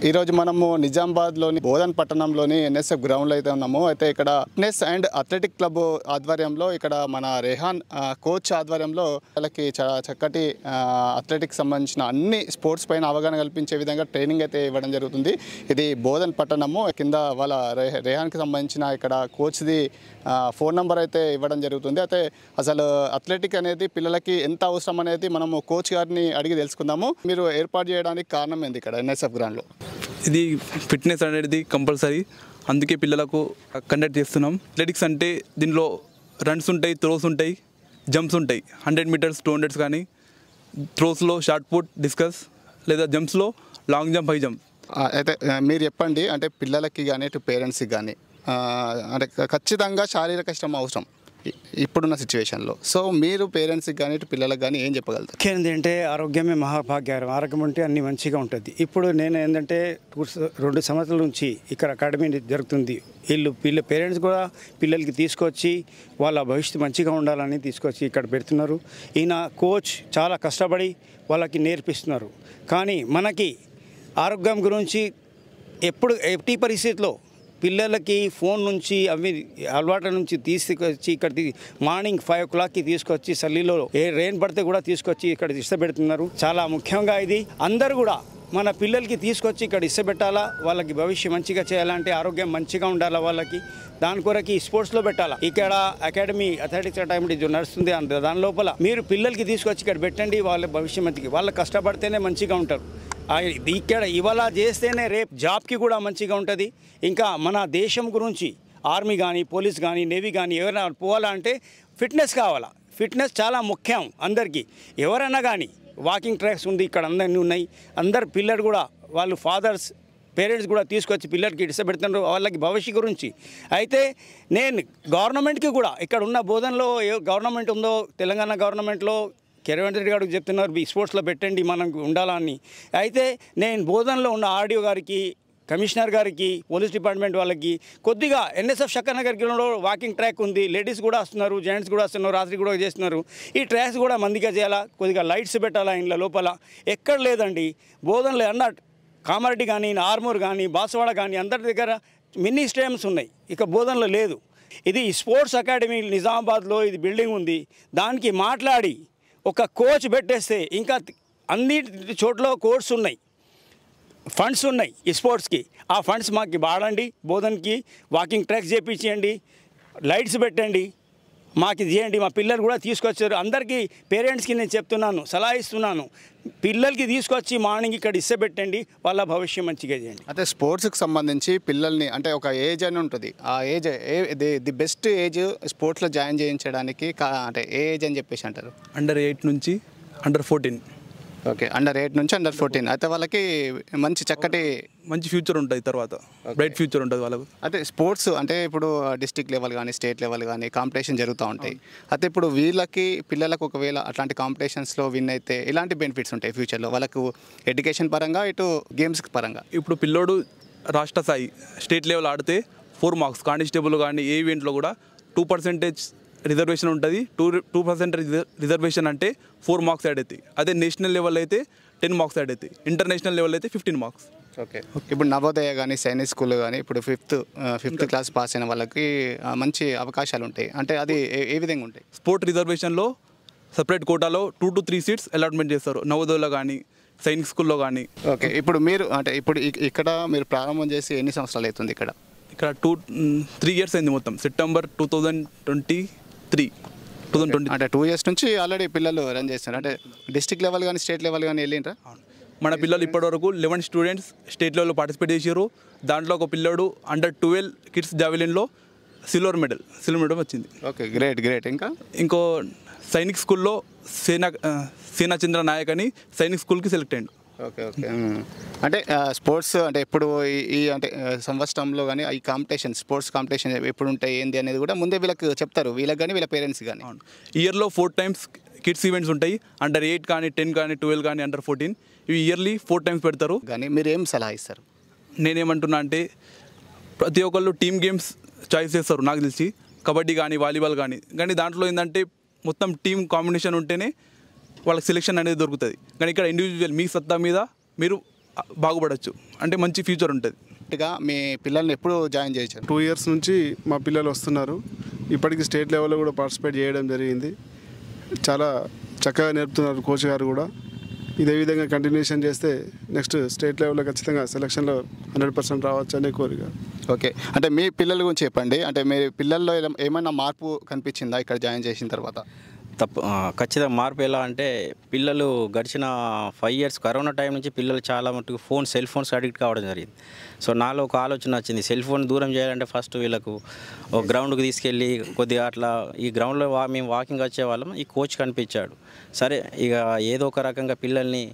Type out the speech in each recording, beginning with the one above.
ఈరోజు మనము నిజామాబాద్లోని బోధన్ పట్టణంలోని ఎన్ఎస్ఎఫ్ గ్రౌండ్లో అయితే ఉన్నాము. అయితే ఇక్కడ ఫిట్నెస్ అండ్ అథ్లెటిక్ క్లబ్ ఆధ్వర్యంలో ఇక్కడ మన రెహాన్ కోచ్ ఆధ్వర్యంలో వాళ్ళకి చక్కటి అథ్లెటిక్ సంబంధించిన అన్ని స్పోర్ట్స్ పైన అవగాహన కల్పించే విధంగా ట్రైనింగ్ అయితే ఇవ్వడం జరుగుతుంది. ఇది బోధన్ పట్టణము కింద వాళ్ళ రెహాన్కి సంబంధించిన ఇక్కడ కోచ్ది ఫోన్ నెంబర్ అయితే ఇవ్వడం జరుగుతుంది. అయితే అసలు అథ్లెటిక్ అనేది పిల్లలకి ఎంత అవసరం అనేది మనము కోచ్ గారిని అడిగి తెలుసుకుందాము. మీరు ఏర్పాటు చేయడానికి కారణం ఏంది ఇక్కడ ఎన్ఎస్ఎఫ్ గ్రౌండ్లో? ఇది ఫిట్నెస్ అనేది కంపల్సరీ, అందుకే పిల్లలకు కండక్ట్ చేస్తున్నాం. అథ్లెటిక్స్ అంటే దీనిలో రన్స్ ఉంటాయి, త్రోస్ ఉంటాయి, జంప్స్ ఉంటాయి. 100 మీటర్స్ 200 కానీ, త్రోస్లో షార్ట్ పుట్, డిస్కస్ లేదా జంప్స్లో లాంగ్ జంప్, హై జంప్. అయితే మీరు చెప్పండి, అంటే పిల్లలకి కానీ ఇటు పేరెంట్స్కి కానీ అంటే ఖచ్చితంగా శారీరక శ్రమ అవసరం ఇప్పుడున్న సిచ్యువేషన్లో. సో మీరు పేరెంట్స్కి కానీ ఇటు పిల్లలకు కానీ ఏం చెప్పగలుగుతారు? ఏంటంటే ఆరోగ్యమే మహాభాగ్యం. ఆరోగ్యం ఉంటే అన్ని మంచిగా ఉంటుంది. ఇప్పుడు నేను ఏంటంటే 2 సంవత్సరాల నుంచి ఇక్కడ అకాడమీ జరుగుతుంది. వీళ్ళ పేరెంట్స్ కూడా పిల్లలకి తీసుకొచ్చి వాళ్ళ భవిష్యత్తు మంచిగా ఉండాలని తీసుకొచ్చి ఇక్కడ పెడుతున్నారు. ఈయన కోచ్ చాలా కష్టపడి వాళ్ళకి నేర్పిస్తున్నారు. కానీ మనకి ఆరోగ్యం గురించి ఎట్టి పరిస్థితిలో పిల్లలకి ఫోన్ నుంచి అవి అలవాట్ల నుంచి తీసుకొచ్చి ఇక్కడ మార్నింగ్ 5 o'clockకి తీసుకొచ్చి సల్లీలో రెయిన్ పడితే కూడా తీసుకొచ్చి ఇక్కడ ఇష్టపెడుతున్నారు. చాలా ముఖ్యంగా ఇది అందరూ కూడా మన పిల్లలకి తీసుకొచ్చి ఇక్కడ ఇష్టపెట్టాలా, వాళ్ళకి భవిష్యత్తు మంచిగా చేయాలంటే ఆరోగ్యం మంచిగా ఉండాలా వాళ్ళకి. దాని కొరకు స్పోర్ట్స్లో పెట్టాలా. ఇక్కడ అకాడమీ అథ్లెటిక్స్ అకాడమీ నడుస్తుంది. దాని లోపల మీరు పిల్లలకి తీసుకొచ్చి ఇక్కడ పెట్టండి. వాళ్ళ భవిష్యత్తు మంచిగా, వాళ్ళు కష్టపడితేనే మంచిగా ఉంటారు. ఇక్కడ ఇవాళ చేస్తేనే రేపు జాబ్కి కూడా మంచిగా ఉంటుంది. ఇంకా మన దేశం గురించి ఆర్మీ కానీ, పోలీస్ కానీ, నేవీ కానీ ఎవరైనా పోవాలంటే ఫిట్నెస్ కావాలా. ఫిట్నెస్ చాలా ముఖ్యం అందరికీ. ఎవరైనా కానీ వాకింగ్ ట్రాక్స్ ఉంది ఇక్కడ, అందరినీ ఉన్నాయి. అందరు పిల్లలు కూడా వాళ్ళు ఫాదర్స్ పేరెంట్స్ కూడా తీసుకొచ్చి పిల్లలకి ఇష్టపెడుతున్నారు వాళ్ళకి భవిష్యత్తు గురించి. అయితే నేను గవర్నమెంట్కి కూడా ఇక్కడ ఉన్న బోధనలో గవర్నమెంట్ ఉందో తెలంగాణ గవర్నమెంట్లో రేవంత్ రెడ్డి గారికి చెప్తున్నారు ఈ స్పోర్ట్స్లో పెట్టండి మనం ఉండాలని. అయితే నేను బోధనలో ఉన్న ఆర్డీఓ గారికి, కమిషనర్ గారికి, పోలీస్ డిపార్ట్మెంట్ వాళ్ళకి కొద్దిగా ఎన్ఎస్ఎఫ్ శక్కనగర్ గ్రౌండ్లో వాకింగ్ ట్రాక్ ఉంది. లేడీస్ కూడా వస్తున్నారు, జెంట్స్ కూడా వస్తున్నారు, రాత్రి కూడా చేస్తున్నారు. ఈ ట్రాక్స్ కూడా మందిగా చేయాలా, కొద్దిగా లైట్స్ పెట్టాలా ఇంట్లో లోపల. ఎక్కడ లేదండి బోధనలో అన్న కామారెడ్డి కానీ, ఆర్మూర్ కానీ, బాసవాడ కానీ అందరి దగ్గర మినీ స్టేడియంస్ ఉన్నాయి. ఇక బోధనలో లేదు. ఇది స్పోర్ట్స్ అకాడమీ నిజామాబాద్లో ఇది బిల్డింగ్ ఉంది. దానికి మాట్లాడి ఒక కోచ్ పెట్టేస్తే ఇంకా అన్ని చోట్ల కోర్స్ ఉన్నాయి, ఫండ్స్ ఉన్నాయి ఈ స్పోర్ట్స్కి. ఆ ఫండ్స్ మాకు వాడండి. బోధన్కి వాకింగ్ ట్రాక్స్ చేయించండి, లైట్స్ పెట్టండి, మాకు చేయండి. మా పిల్లలు కూడా తీసుకొచ్చారు. అందరికీ పేరెంట్స్కి నేను చెప్తున్నాను, సలహా ఇస్తున్నాను, పిల్లలకి తీసుకొచ్చి మార్నింగ్ ఇక్కడ ఇష్టపెట్టండి, వాళ్ళ భవిష్యం మంచిగా చేయండి. అయితే స్పోర్ట్స్కి సంబంధించి పిల్లల్ని అంటే ఒక ఏజ్ అని ఉంటుంది. ఆ ఏజ్ ది బెస్ట్ ఏజ్ స్పోర్ట్స్లో జాయిన్ చేయించడానికి అంటే ఏ ఏజ్ అని చెప్పేసి అంటారు? Under 8 నుంచి Under 14. ఓకే, Under 8 నుంచి Under 14. అయితే వాళ్ళకి మంచి ఫ్యూచర్ ఉంటుంది, తర్వాత బ్రైట్ ఫ్యూచర్ ఉంటుంది వాళ్ళకు. అయితే స్పోర్ట్స్ అంటే ఇప్పుడు డిస్ట్రిక్ట్ లెవెల్ కానీ, స్టేట్ లెవెల్ కానీ కాంపిటీషన్ జరుగుతూ ఉంటాయి. అయితే ఇప్పుడు పిల్లలకు ఒకవేళ అట్లాంటి కాంపిటీషన్స్లో విన్ అయితే ఎలాంటి బెనిఫిట్స్ ఉంటాయి ఫ్యూచర్లో వాళ్ళకు, ఎడ్యుకేషన్ పరంగా ఇటు గేమ్స్ పరంగా? ఇప్పుడు పిల్లోడు రాష్ట్ర స్థాయి, స్టేట్ లెవెల్ ఆడితే 4 మార్క్స్, కానిస్టేబుల్ కానీ ఏ ఈవెంట్లో కూడా 2% రిజర్వేషన్ ఉంటుంది. 2% రిజర్వేషన్ అంటే 4 మార్క్స్ యాడ్ అవుతాయి. అదే నేషనల్ లెవెల్ అయితే 10 మార్క్స్ యాడ్ అవుతాయి. ఇంటర్నేషనల్ లెవెల్ అయితే 15 మార్క్స్. ఓకే, ఇప్పుడు నవోదయ కానీ, సైనిక్ స్కూల్ కానీ ఇప్పుడు ఫిఫ్త్ క్లాస్ పాస్ అయిన వాళ్ళకి మంచి అవకాశాలు ఉంటాయి. అంటే అది ఏ విధంగా ఉంటాయి? స్పోర్ట్ రిజర్వేషన్లో సపరేట్ కోటాలో 2 to 3 సీట్స్ అలాట్మెంట్ చేస్తారు, నవోదయలో కానీ, సైనిక్ స్కూల్లో కానీ. ఓకే, ఇప్పుడు మీరు అంటే ఇక్కడ మీరు ప్రారంభం చేసి ఎన్ని సంవత్సరాలు అవుతుంది? ఇక్కడ 3 years అయింది మొత్తం. సెప్టెంబర్ 2023 అంటే 2 years నుంచి ఆల్రెడీ పిల్లలు రన్ చేస్తున్నారు. అంటే డిస్ట్రిక్ట్ లెవెల్ కానీ, స్టేట్ లెవెల్ కానీ వెళ్ళిండ్రా? మన పిల్లలు ఇప్పటివరకు 11 స్టూడెంట్స్ స్టేట్ లెవెల్లో పార్టిసిపేట్ చేశారు. దాంట్లో ఒక పిల్లడు Under 12 కిడ్స్ జావెలిన్లో సిల్వర్ మెడల్ వచ్చింది. Okay, great. ఇంకో సైనిక్ స్కూల్లో సేనాచంద్ర నాయక్ అని సైనిక్ స్కూల్కి సెలెక్ట్ అయ్యిండు. ఓకే. అంటే స్పోర్ట్స్ అంటే ఎప్పుడు ఈ అంటే సంవత్సరంలో కానీ ఈ స్పోర్ట్స్ కాంపిటీషన్ ఎప్పుడు ఉంటాయి ఏంది అనేది కూడా ముందే వీళ్ళకి చెప్తారు, వీళ్ళకి కానీ వీళ్ళ పేరెంట్స్ కానీ. ఇయర్లో 4 times కిడ్స్ ఈవెంట్స్ ఉంటాయి. Under 8 కానీ, 10 కానీ, 12 కానీ, Under 14 ఇవి ఇయర్లీ 4 times పెడతారు. కానీ మీరు ఏం సలహా ఇస్తారు? నేనేమంటున్నా అంటే ప్రతి ఒక్కళ్ళు టీమ్ గేమ్స్ చాయిస్ చేస్తారు నాకు తెలిసి, కబడ్డీ కానీ, వాలీబాల్ కానీ దాంట్లో ఏంటంటే మొత్తం టీమ్ కాంబినేషన్ ఉంటేనే వాళ్ళకి సెలెక్షన్ అనేది దొరుకుతుంది. కానీ ఇక్కడ ఇండివిజువల్ మీ సత్తా మీద మీరు బాగుపడవచ్చు, అంటే మంచి ఫ్యూచర్ ఉంటుంది. గా మీ పిల్లల్ని ఎప్పుడు జాయిన్ చేయొచ్చు? 2 years నుంచి మా పిల్లలు వస్తున్నారు. ఇప్పటికి స్టేట్ లెవెల్లో కూడా పార్టిసిపేట్ చేయడం జరిగింది. చాలా చక్కగా నేర్పుతున్నారు కోచ్ గారు కూడా. ఇదే విధంగా కంటిన్యూషన్ చేస్తే నెక్స్ట్ స్టేట్ లెవెల్లో ఖచ్చితంగా సెలక్షన్లో 100% రావచ్చు అనే కోరిక. ఓకే, అంటే మీ పిల్లల గురించి చెప్పండి. అంటే మీ పిల్లల్లో ఏమైనా మార్పు కనిపించిందా ఇక్కడ జాయిన్ చేసిన తర్వాత? ఖచ్చితంగా మార్పు ఎలా అంటే పిల్లలు గడిచిన 5 years కరోనా టైం నుంచి పిల్లలు చాలా మటుకు సెల్ ఫోన్స్ అడిక్ట్ కావడం జరిగింది. సో నాలో ఒక ఆలోచన వచ్చింది, సెల్ ఫోన్ దూరం చేయాలంటే ఫస్ట్ వీళ్ళకు ఒక గ్రౌండ్కి తీసుకెళ్ళి కొద్దిగా అట్లా ఈ గ్రౌండ్లో మేము వాకింగ్ వచ్చేవాళ్ళం. ఈ కోచ్ కనిపించాడు. సరే ఇక ఏదో ఒక రకంగా పిల్లల్ని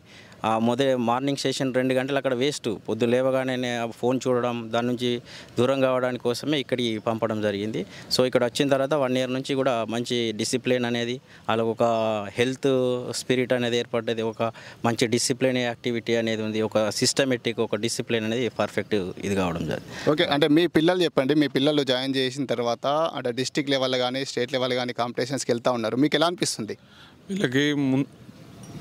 మార్నింగ్ సెషన్ 2 గంటలు అక్కడ వేస్ట్, పొద్దు లేవగానే ఫోన్ చూడడం, దాని నుంచి దూరం కావడానికి కోసమే ఇక్కడికి పంపడం జరిగింది. సో ఇక్కడ వచ్చిన తర్వాత 1 year నుంచి కూడా మంచి డిసిప్లిన్ అనేది, వాళ్ళకు ఒక హెల్త్ స్పిరిట్ అనేది ఏర్పడ్డది, ఒక మంచి డిసిప్లిన్ యాక్టివిటీ అనేది ఉంది, ఒక సిస్టమేటిక్ ఒక డిసిప్లిన్ అనేది పర్ఫెక్ట్ ఇది కావడం జరిగింది. ఓకే, అంటే మీ పిల్లలు చెప్పండి, మీ పిల్లలు జాయిన్ చేసిన తర్వాత అంటే డిస్ట్రిక్ట్ లెవెల్ కానీ స్టేట్ లెవెల్ కానీ కాంపిటీషన్స్కి వెళ్తూ ఉన్నారు, మీకు ఎలా అనిపిస్తుంది? వీళ్ళకి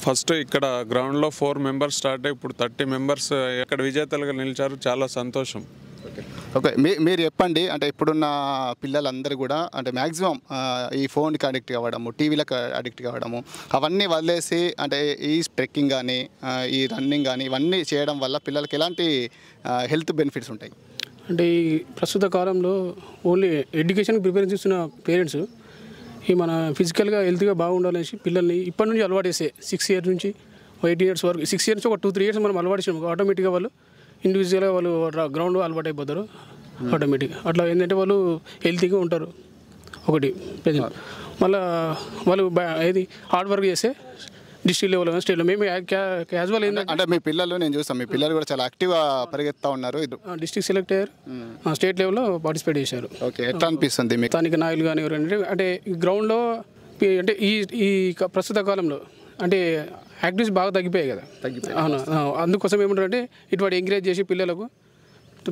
ఫస్ట్ ఇక్కడ గ్రౌండ్లో 4 members స్టార్ట్ అయ్యి ఇప్పుడు 30 members ఇక్కడ విజేతలుగా నిలిచారు. చాలా సంతోషం. ఓకే, మీరు చెప్పండి, అంటే ఇప్పుడున్న పిల్లలందరూ కూడా అంటే మ్యాక్సిమం ఈ ఫోన్కి అడిక్ట్ కావడము, టీవీలకు అడిక్ట్ కావడము, అవన్నీ వదిలేసి అంటే ఈ ట్రెక్కింగ్ కానీ ఈ రన్నింగ్ కానీ ఇవన్నీ చేయడం వల్ల పిల్లలకి ఎలాంటి హెల్త్ బెనిఫిట్స్ ఉంటాయి? అంటే ఈ ప్రస్తుత కాలంలో ఓన్లీ ఎడ్యుకేషన్ ప్రిపేర్ చేస్తున్న పేరెంట్స్ ఈ మన ఫిజికల్గా హెల్త్గా బాగుండాలనేసి పిల్లల్ని ఇప్పటి నుంచి అలవాటు చేస్తే 6 years నుంచి 8 years వరకు, 6 years ఒక 2-3 years మనం అలవాటు చేసాము, ఆటోమేటిక్గా వాళ్ళు ఇండివిజువల్గా వాళ్ళు గ్రౌండ్ అలవాటు అయిపోతారు ఆటోమేటిక్గా. అట్లా ఏంటంటే వాళ్ళు హెల్తీగా ఉంటారు ఒకటి. మళ్ళీ వాళ్ళు ఏది హార్డ్ వర్క్ చేస్తే డిస్ట్రిక్ట్ లెవెల్ స్టేట్లో మేము క్యాజువల్ ఏంటంటే అంటే మీ పిల్లలు నేను చూస్తాను, మీ పిల్లలు కూడా చాలా యాక్టివ్గా పరిగెత్తా ఉన్నారు. డిస్ట్రిక్ట్ సెలెక్ట్ అయ్యారు, స్టేట్ లెవెల్లో పార్టిసిపేట్ చేశారు. ఓకే, ఎట్లా అనిపిస్తుంది మీకు? స్థానిక నాయకులు కానీ ఎవరంటే అంటే గ్రౌండ్లో అంటే ఈ ప్రస్తుత కాలంలో అంటే యాక్టివిటీస్ బాగా తగ్గిపోయాయి కదా. అవును, అందుకోసం ఏమంటారంటే ఇటువంటి ఎంకరేజ్ చేసి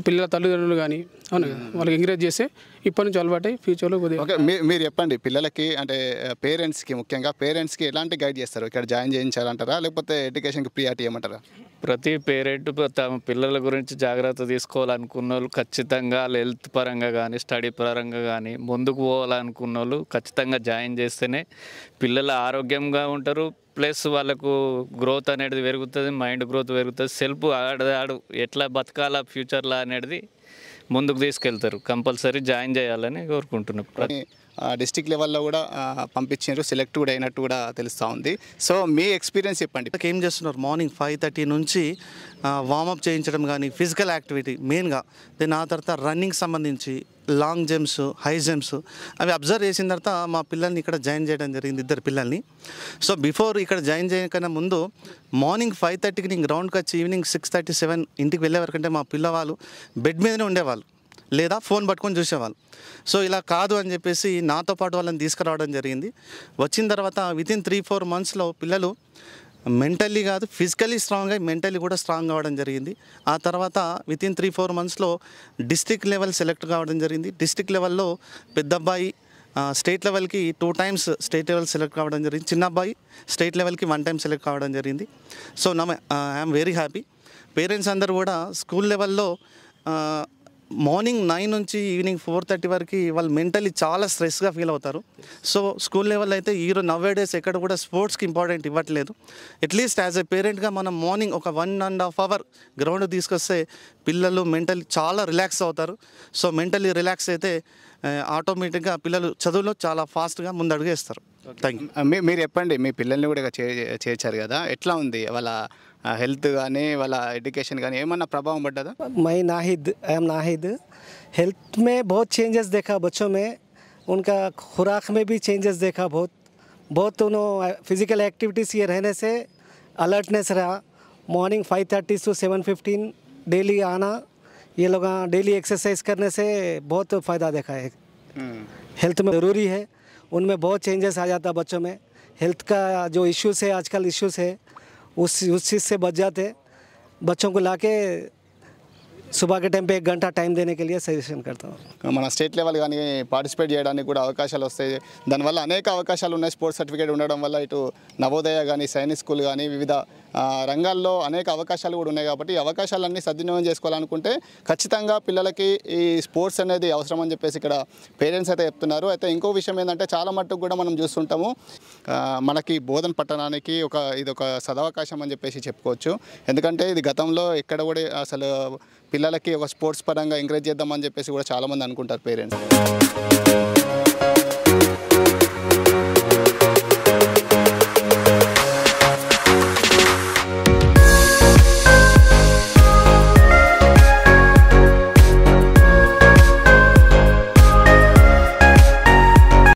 పిల్లల తల్లిదండ్రులు కానీ అవును వాళ్ళకి ఎంకరేజ్ చేస్తే ఇప్పటి నుంచి అలవాటై ఫ్యూచర్లో కొద్దిగా. ఓకే, మీరు చెప్పండి, పిల్లలకి అంటే పేరెంట్స్కి ముఖ్యంగా పేరెంట్స్కి ఎలాంటి గైడ్ చేస్తారు? ఇక్కడ జాయిన్ చేయించాలంటారా లేకపోతే ఎడ్యుకేషన్కి ప్రియారిటీ ఇవ్వమంటారా? ప్రతి పేరెంట్ తమ పిల్లల గురించి జాగ్రత్త తీసుకోవాలనుకున్న వాళ్ళు ఖచ్చితంగా వాళ్ళ హెల్త్ పరంగా కానీ స్టడీ పరంగా కానీ ముందుకు పోవాలనుకున్న వాళ్ళు ఖచ్చితంగా జాయిన్ చేస్తేనే పిల్లలు ఆరోగ్యంగా ఉంటారు. ప్లస్ వాళ్ళకు గ్రోత్ అనేది పెరుగుతుంది, మైండ్ గ్రోత్ పెరుగుతుంది, సెల్ఫ్ ఆడు ఎట్లా బతకాలా ఫ్యూచర్లో అనేది ముందుకు తీసుకెళ్తారు. కంపల్సరీ జాయిన్ చేయాలని కోరుకుంటున్నాను. డిస్ట్రిక్ట్ లెవెల్లో కూడా పంపించారు, సెలెక్ట్ కూడా అయినట్టు కూడా తెలుస్తూ ఉంది. సో మీ ఎక్స్పీరియన్స్ చెప్పండి. ఏం చేస్తున్నారు? మార్నింగ్ 5:30 నుంచి వార్మప్ చేయించడం కానీ ఫిజికల్ యాక్టివిటీ మెయిన్గా, దెన్ ఆ తర్వాత రన్నింగ్ సంబంధించి లాంగ్ జంప్స్, హై జంప్స్ అవి అబ్జర్వ్ చేసిన తర్వాత మా పిల్లల్ని ఇక్కడ జాయిన్ చేయడం జరిగింది, 2 పిల్లల్ని. సో బిఫోర్ ఇక్కడ జాయిన్ చేయకన్నా ముందు మార్నింగ్ 5:30కి నేను గ్రౌండ్కి వచ్చి ఈవినింగ్ 6:30-7 ఇంటికి వెళ్ళే వరకంటే మా పిల్లవాళ్ళు బెడ్ మీదనే ఉండేవాళ్ళు లేదా ఫోన్ పట్టుకొని చూసేవాళ్ళు. సో ఇలా కాదు అని చెప్పేసి నాతో పాటు వాళ్ళని తీసుకురావడం జరిగింది. వచ్చిన తర్వాత వితిన్ 3-4 monthsలో పిల్లలు మెంటల్లీ కాదు ఫిజికల్లీ స్ట్రాంగ్ అయ్యి మెంటల్లీ కూడా స్ట్రాంగ్ కావడం జరిగింది. ఆ తర్వాత వితిన్ 3-4 monthsలో డిస్ట్రిక్ట్ లెవెల్ సెలెక్ట్ కావడం జరిగింది. డిస్ట్రిక్ట్ లెవెల్లో పెద్ద అబ్బాయి స్టేట్ లెవెల్కి 2 times స్టేట్ లెవెల్ సెలెక్ట్ కావడం జరిగింది. చిన్న అబ్బాయి స్టేట్ లెవెల్కి 1 time సెలెక్ట్ కావడం జరిగింది. So I'm very happy. Parents అందరూ కూడా స్కూల్ లెవెల్లో మార్నింగ్ 9 నుంచి ఈవినింగ్ 4:30 వరకు వాళ్ళు మెంటలీ చాలా స్ట్రెస్గా ఫీల్ అవుతారు. సో స్కూల్ లెవెల్ అయితే నవ్వేడేస్ ఎక్కడ కూడా స్పోర్ట్స్కి ఇంపార్టెంట్ ఇవ్వట్లేదు. అట్లీస్ట్ యాజ్ ఎ పేరెంట్గా మనం మార్నింగ్ ఒక 1.5 hour గ్రౌండ్ తీసుకొస్తే పిల్లలు మెంటలీ చాలా రిలాక్స్ అవుతారు. సో మెంటలీ రిలాక్స్ అయితే ఆటోమేటిక్గా పిల్లలు చదువులో చాలా ఫాస్ట్గా ముందడుగు వేస్తారు. Thank you. మీరు చెప్పండి, మీ పిల్లల్ని కూడా చేర్చారు కదా, ఎట్లా ఉంది వాళ్ళ हेल्थ गानी वाला एजुकेशन गानी ఏమన్నా ప్రభావం పడ్డదా? मैं Nahid, I am Nahid. Health में बहुत चेंजेस देखा बच्चों में, उनका खुराक में भी चेंजेस देखा. बहुत उन्होंने फिजिकल एक्टिविटीज़ ये रहने से अलर्टनेस रहा. मॉर्निंग 5:30 to 7:15 डेली आना, ये लोग डेली एक्सरसाइज करने से बहुत फ़ायदा देखा है. हेल्थ में ज़रूरी है, उनमें बहुत चेंजेस आ जाता बच्चों में. हेल्थ का जो इश्यूज़ है आजकल इश्यूज़ है उस चीज़ से बच जाते. बच्चों को लाके सुबह के टाइम पे 1 घंटा टाइम देने के लिए सजेशन करता हूँ. మన స్టేట్ లెవెల్ కానీ పార్టిసిపేట్ చేయడానికి కూడా అవకాశాలు వస్తాయి. దానివల్ల అనేక అవకాశాలు ఉన్నాయి. స్పోర్ట్స్ సర్టిఫికేట్ ఉండడం వల్ల ఇటు నవోదయ కానీ సైనిక్ స్కూల్ కానీ వివిధ రంగాల్లో అనేక అవకాశాలు కూడా ఉన్నాయి కాబట్టి ఈ అవకాశాలన్నీ సద్వినియోగం చేసుకోవాలనుకుంటే ఖచ్చితంగా పిల్లలకి ఈ స్పోర్ట్స్ అనేది అవసరం అని చెప్పేసి ఇక్కడ పేరెంట్స్ అయితే చెప్తున్నారు. అయితే ఇంకో విషయం ఏంటంటే చాలా మట్టుకు కూడా మనం చూస్తుంటాము మనకి బోధన్ పట్టణానికి ఇది ఒక సదవకాశం అని చెప్పేసి చెప్పుకోవచ్చు. ఎందుకంటే ఇది గతంలో ఎక్కడ కూడా అసలు పిల్లలకి ఒక స్పోర్ట్స్ పరంగా ఎంకరేజ్ చేద్దామని చెప్పేసి కూడా చాలామంది అనుకుంటారు పేరెంట్స్.